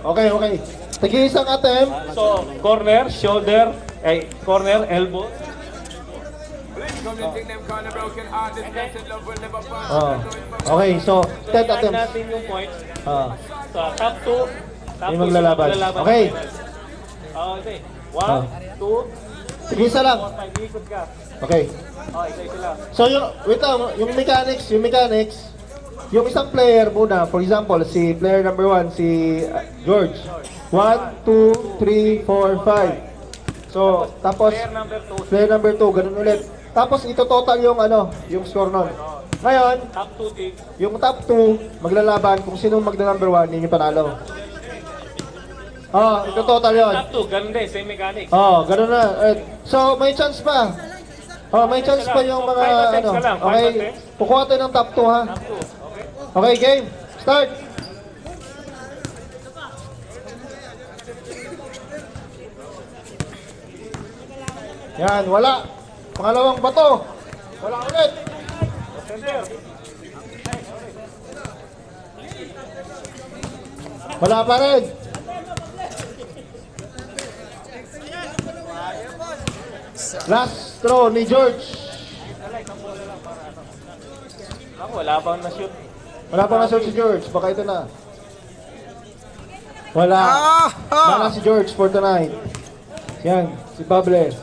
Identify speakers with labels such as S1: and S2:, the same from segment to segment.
S1: Okay, okay. Tigi-isang attempt.
S2: So, corner, shoulder, corner, elbow.
S1: Oh. Okay, so 10
S2: Start
S1: attempts.
S2: natin yung points.
S1: Ah.
S2: So, top 2.
S1: Yung maglalaban. Okay.
S2: Okay. 1, 2,
S1: Tig-isa lang.
S2: 4, 5. Ikot ka.
S1: Okay.
S2: Okay, isa lang.
S1: So wait lang, yung mechanics, yung isang player muna, for example, si player number 1, si George. 1, 2, 3, 4, 5. So, tapos
S2: Player number 2.
S1: player number 2, ganun ulit. Tapos ito total yung yung score nun. Ngayon,
S2: Top 2 team.
S1: yung top 2 maglalaban kung sino magna number 1, yun yung panalo. Ito total yun.
S2: Top 2, ganun din, same mechanics.
S1: Ganun na. So, may chance pa. May chance pa yung mga
S2: Five attempts ka lang, five
S1: Okay,
S2: attempts.
S1: kukuha tayo ng top 2 ha.
S2: Top 2, okay?
S1: Okay, game. Start. Yan, wala. Pangalawang bato. Wala ulit.
S2: Center.
S1: Wala pa rin. Last throw ni George.
S2: Wala bang na-shoot?
S1: Wala pa na si George. Baka ito na. Wala. Wala si George for tonight. Yan, si Pable.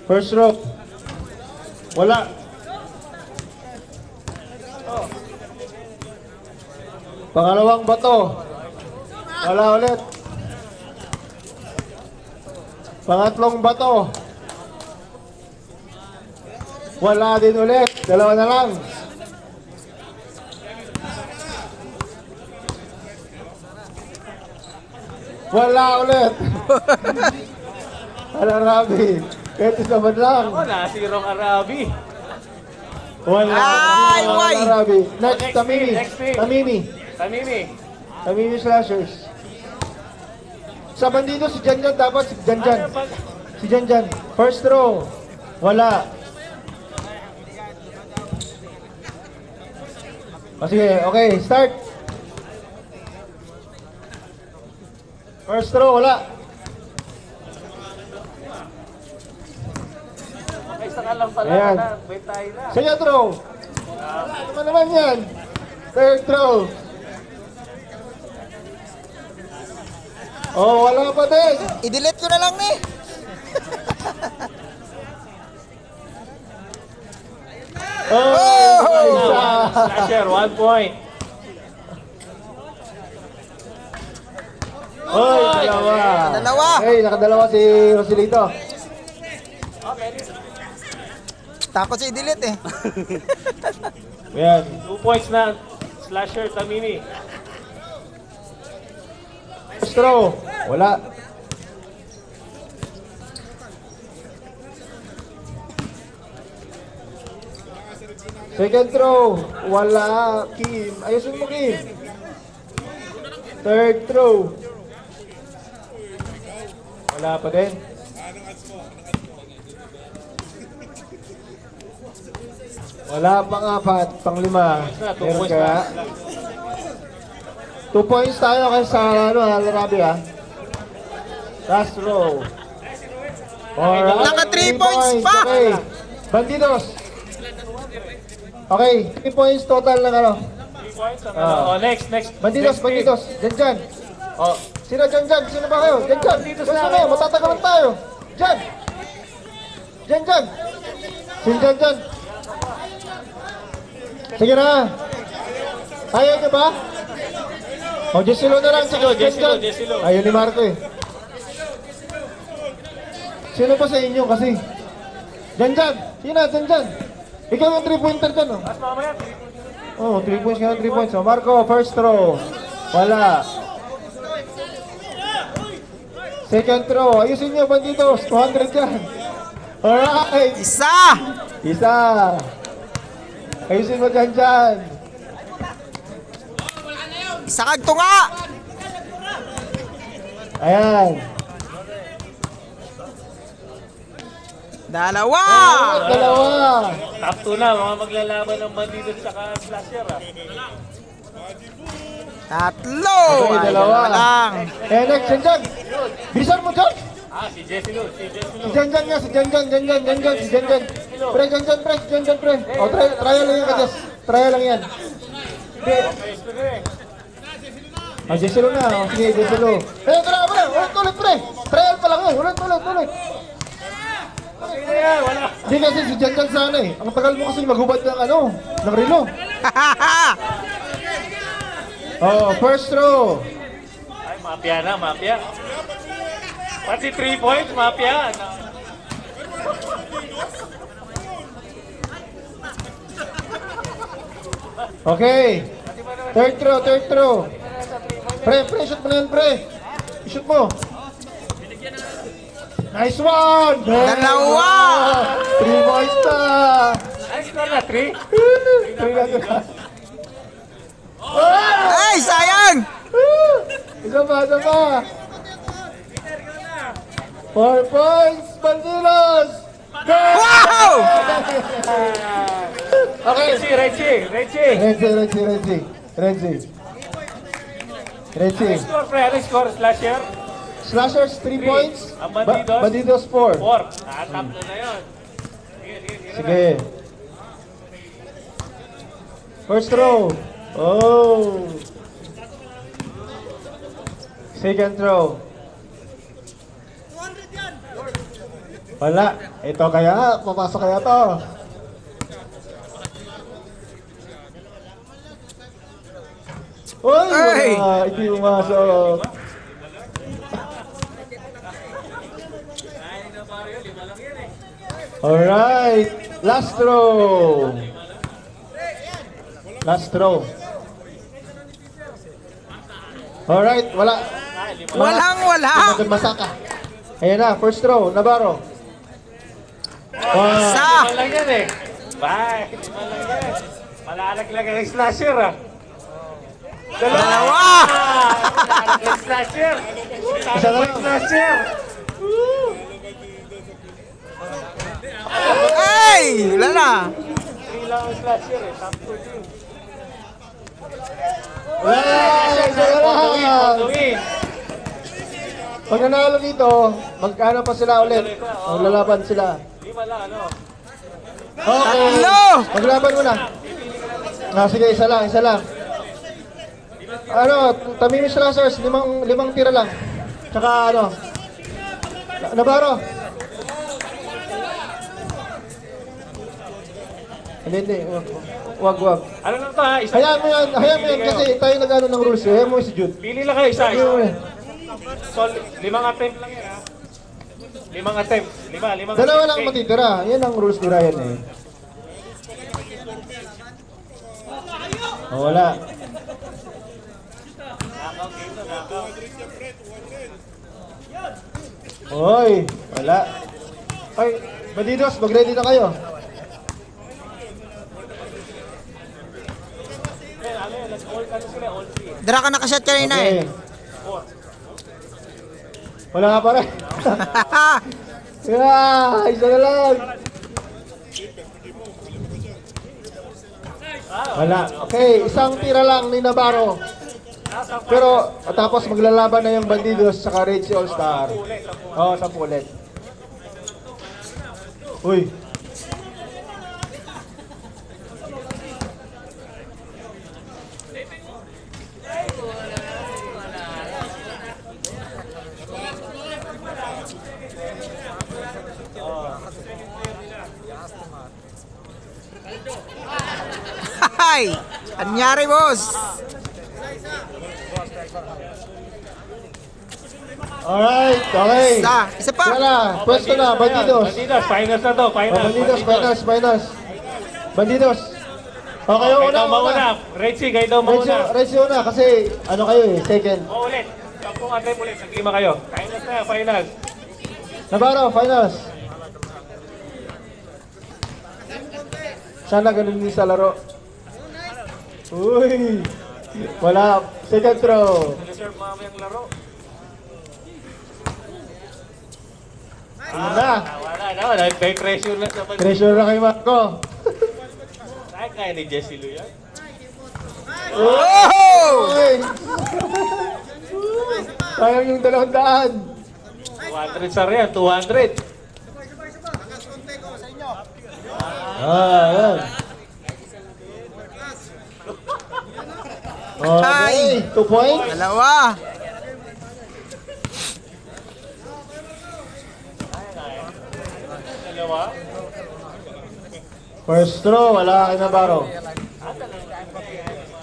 S1: First row. Wala. Pangalawang bato. Wala ulit. Pangatlong bato. Wala din ulit. Dalawa na lang. Wala ulit. Al-Arabi. Kahit isa man lang.
S2: Wala, sirong Arabi.
S1: Wala.
S3: Ay, why?
S1: Al-Arabi. Next,
S2: Next
S1: Tamimi.
S2: team, next team.
S1: Tamimi.
S2: Tamimi.
S1: Tamimi Slashers. Sa bandido, si Janjan dapat. Si Janjan. Si Janjan. First row. Wala. Sige, okay. Start. First row, wala.
S2: Okay, isa ka lang pala.
S1: Ayan.
S2: Wait tayo na.
S1: Second row. Ano naman yan? Third row. Wala pa din.
S3: I-delete ko na lang ni.
S1: Isa.
S2: Slasher, 1 point.
S1: Dalawa.
S3: Dalawa.
S1: Okay, nakadalawa si Rosilito.
S3: Takot siya i-delete eh.
S1: Yan.
S2: 2 points na. Slasher, Tamimi.
S1: First row. Wala. Second row. Wala. Kim. Ayusin mo, Kim. Third row. Wala pa din. Wala pang apat, pang lima.
S2: Two
S1: Meron
S2: points
S1: kaya? 2 points tayo kay sa Al-Arabi ha. Last row. Alright.
S3: Naka 3 points pa.
S1: Okay. Bandidos. Okay, 3 points total ng
S2: 3 points. Next.
S1: Bandidos,
S2: Next team.
S1: bandidos. Dyan. Sino dyan? Sino ba kayo? Dyan. Gusto mo, matatagalan tayo. Dyan. Dyan. Sino dyan? Sige na. Ayaw nyo ba? Jessilo na lang.
S2: Jessilo.
S1: Ayaw ni Marco eh. Sino pa sa inyo kasi? Dyan. Sino dyan? Ikaw yung 3-pointer dyan oh.
S2: Mas mamaya,
S1: 3 points ka 3 points. Marco, first throw. Wala. Second throw. Ayusin nyo, banditos. 200 yan. Alright.
S3: Isa.
S1: Ayusin mo dyan.
S3: Isa kag tunga.
S1: Ayan.
S3: Dalawa.
S1: Dalawa.
S2: top 2 na, mga maglalaban ng bandido tsaka slasher ah.
S3: Tatlo!
S1: Okay,
S3: Ay,
S1: dalawa.
S3: lang.
S1: Eh, next, Janjan. Bilisan mo, George.
S2: Si Jesse Lou, si Jesse
S1: Si
S2: Lou.
S1: Janjan nga, si Janjan, si Janjan. Pre, Janjan, pre. O, trial lang yan, Kajas. Trial lang yan. Ah, Jesselo na. O, sige, Jesselo. Eh, tara, pre. Ulit, pre. Trial pa lang eh. Ulit.
S2: Sino yan? Wala.
S1: Hindi kasi si Janjan sana eh. Ang tagal mo kasi maghubad ng ng relo. Oh, first throw.
S2: Ay, mafia na, mafia. Pati 3 points, mafia.
S1: Okay. Third throw. Pre, shoot mo na yan, pre. Shoot mo. Nice one!
S3: Dalawa!
S1: 3 points na!
S2: Ay, score na, 3?
S1: 3 na na.
S3: Ay, sayang!
S1: Isa pa. 4 points, Bandidos! Go!
S3: Wow!
S1: Okay.
S2: Reggie.
S1: Reggie.
S2: Score, pre. Ano score? Slasher?
S1: Slashers, 3 points.
S2: Ang Bandidos?
S1: Bandidos, 4.
S2: 4. Top 2 na yun.
S1: Sige. First throw. Oh. Second throw. Wala. Ito kaya, papasok kaya to. Uy,
S3: Ay!
S1: wala. Hindi umasok. Alright. Last throw. Alright, wala.
S3: Walang-wala!
S1: Masaka. Ayan na, first throw, Navarro.
S3: Isa!
S2: Lima lang yan eh. Bye. Lima lang yan. Malalaglag ang slasher ah.
S3: Dalawa!
S2: Malalaglag ang slasher.
S1: Isa na lang.
S2: Slasher.
S3: Ay! Wala na!
S2: 3 lang ang slasher eh. Top 2 din.
S1: Wala, isa na lang.
S2: Win.
S1: Pag nanalo dito, magkano pa sila ulit? Maglalaban sila.
S2: 5 lang ano.
S1: Okay.
S3: Tatlo!
S1: Maglaban muna. Sige, isa lang. Tamimi Slashers, limang tira lang. Tsaka Navarro. Hindi. Wag.
S2: Ano lang to ha? Isa.
S1: Hayaan mo yan kasi tayo nag-ano ng rules. Hayaan mo si Jude.
S2: Pili lang kayo isa.
S1: Hayaan mo yan.
S2: So, 5 attempt lang yan ha. 5 attempt. 5
S1: Dalawa lang matitira. Yan ang rules ni Ryan eh. Oh, wala. Hoy, wala. Ay, Bandidos, mag-ready na kayo.
S3: Dara ka nakashot kanina eh.
S1: Okay. Wala nga pa rin. Isa na lang. Wala. Okay, isang tira lang ni Navarro. Pero tapos maglalaban na yung Bandidos sa Reggie All-Star. Oo, 10 ulit. Uy.
S3: Ay! Anyari, boss!
S1: Alright, okay.
S3: Isa pa!
S1: Wala, pwesto na, Bandidos.
S2: Bandidos, finals na to.
S1: Bandidos, finals. Bandidos. Okay,
S2: Kayo
S1: una.
S2: daw mauna. Reggie, kayo daw mauna.
S1: Reggie una kasi kayo second.
S2: O ulit. 10 attempt ulit. Naglima kayo. Finals na, finals.
S1: Navarro, finals. Sana ganun din sa laro. Uy! Wala. Second throw.
S2: Reserve mamayang laro.
S1: Ano na?
S2: Wala na. May pressure na sa Bandidos.
S1: Treasure na kay Marco.
S2: Kaya ni Jesse Lu yan.
S3: Oh!
S1: Okay. Sayang yung 200.
S2: 200 sa riyan, 200.
S1: Yan. Okay, 2 points.
S3: Dalawa.
S2: Dalawa.
S1: First throw, wala kay Navarro.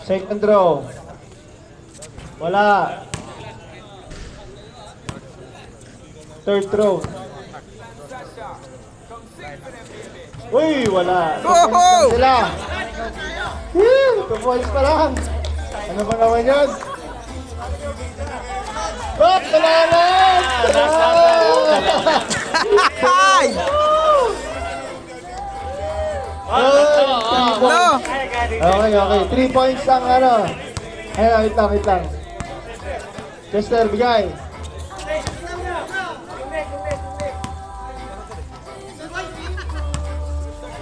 S1: Second throw. Wala. Third throw. Uy, wala. 2 points lang sila. 2 points pa lang. Ano ba naman yun? Ba't talalat?
S3: Ay! No!
S1: Okay, okay. 3 points ang ano. Ayun, wait lang. Chester, bigay.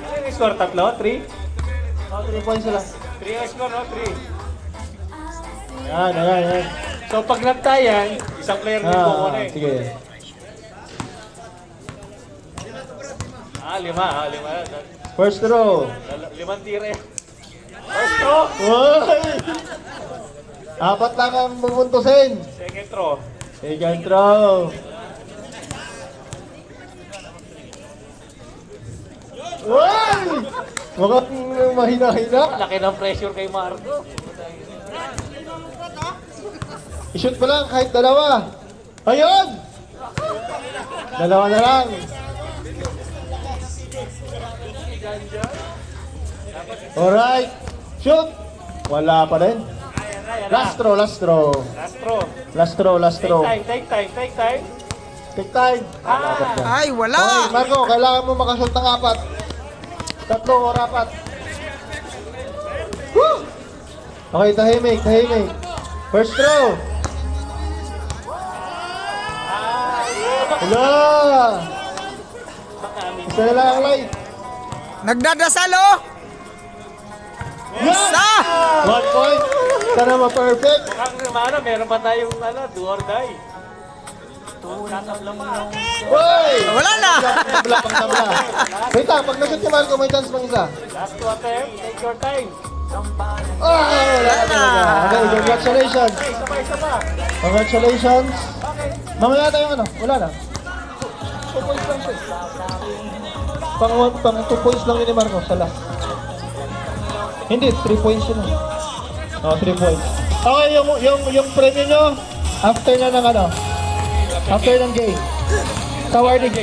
S2: Ano yung score? Tatlo? 3?
S1: 3 points sila.
S2: 3 ang score, no? 3.
S1: Yan.
S2: So pag nagtayan, isang player din po eh.
S1: Sige.
S2: 5. 5 yan.
S1: First throw.
S2: 5 tira yan. First throw.
S1: Uy! 4 lang ang pupuntusin.
S2: Second throw.
S1: Second throw. Uy! Mukhang mahina-hina.
S2: Laki ng pressure kay Marco.
S1: I-shoot mo lang kahit dalawa. Ayun! Dalawa na lang. Alright. Shoot! Wala pa rin. Last throw.
S2: Last throw.
S1: Last throw.
S2: Take time.
S1: Take time.
S3: Ay,
S1: Okay,
S3: wala!
S1: Marco, kailangan mo makashoot ng 4. 3 o 4. Woo! Okay, tahimik. First throw. Wala! Isa na lang ang light.
S3: Nagdadasal, oh!
S1: Yan!
S3: Isa!
S1: 1 point. Sana ma-perfect.
S2: Meron pa tayong do or die.
S1: Hoy!
S3: Wala na!
S1: Tabla, pang tabla. Wait lang, pag nashoot ni Marco, may chance pang isa.
S2: Last 2 attempt. Take your time.
S1: Wala na. Okay, congratulations.
S2: Isa pa.
S1: Congratulations. Mamaya tayong ano, wala na. 2 points lang siya. Pang 2 points lang yun ni Marco sa last. Hindi, 3 points yun. 3 points. Okay, yung premium nyo, after na ng ano, after ng game. Sa warning.